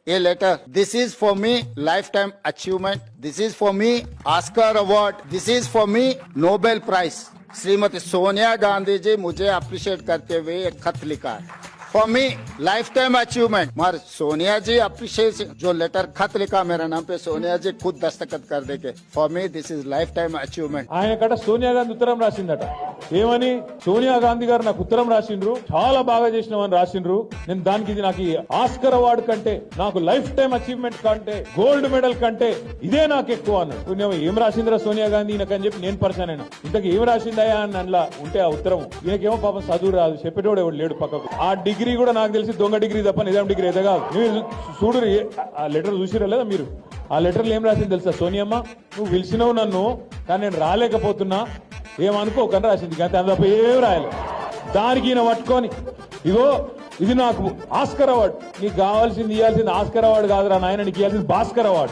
a letter. This is for me lifetime achievement. This is for me Oscar award. This is for me Nobel Prize. Shrimati Sonia Gandhi ji मुझे appreciate करते हुए एक खत लिखा है for me life time achievement. मार सोनिया जी appreciation जो लेटर खत लिखा मेरा नाम पे सोनिया जी खुद दस्तखत कर देके for me this is life time achievement. ఆయన కట సోనియా గాంధీ ఉత్తరం రాసిందట ఏమని, సోనియా గాంధీ గారు నాకు ఉత్తరం రాసిండ్రు, చాలా బాగా చేసినామని రాసిండ్రు, నేను దానికి ఇది నాకు ఆస్కర్ అవార్డు కంటే నాకు లైఫ్ టైం అచీవ్మెంట్ కంటే గోల్డ్ మెడల్ కంటే ఇదే నాకు ఎక్కువ అన్నాడు। నేను ఏం రాసిందిరా సోనియా గాంధీ ఈయనకని చెప్పి నేను పరిచయం అయినా, ఇంతకు ఏం రాసిందయా అని అందులో ఉంటే ఆ ఉత్తరం ఈయనకేమో పాపం చదువు రాదు, చెప్పేటోడు ఎవడు లేడు పక్కకు। ఆ డిగ్రీ కూడా నాకు తెలిసి దొంగ డిగ్రీ తప్ప నిజాం డిగ్రీ అయితే కాదు। మీరు చూడు ఆ లెటర్ చూసిరా లేదా మీరు, ఆ లెటర్లు ఏం రాసింది తెలుసా, సోనియమ్మ నువ్వు పిలిచినావు నన్ను కానీ నేను రాలేకపోతున్నా ఏమనుకోకని రాసింది, కానీ తప్ప ఏం రాయలే। దానికి ఈయన పట్టుకొని ఇగో ఇది నాకు ఆస్కర్ అవార్డు, నీకు కావాల్సింది ఇవ్వాల్సింది ఆస్కర్ అవార్డు కాదురా నాయన, నీకు ఇవ్వాల్సింది భాస్కర్ అవార్డు।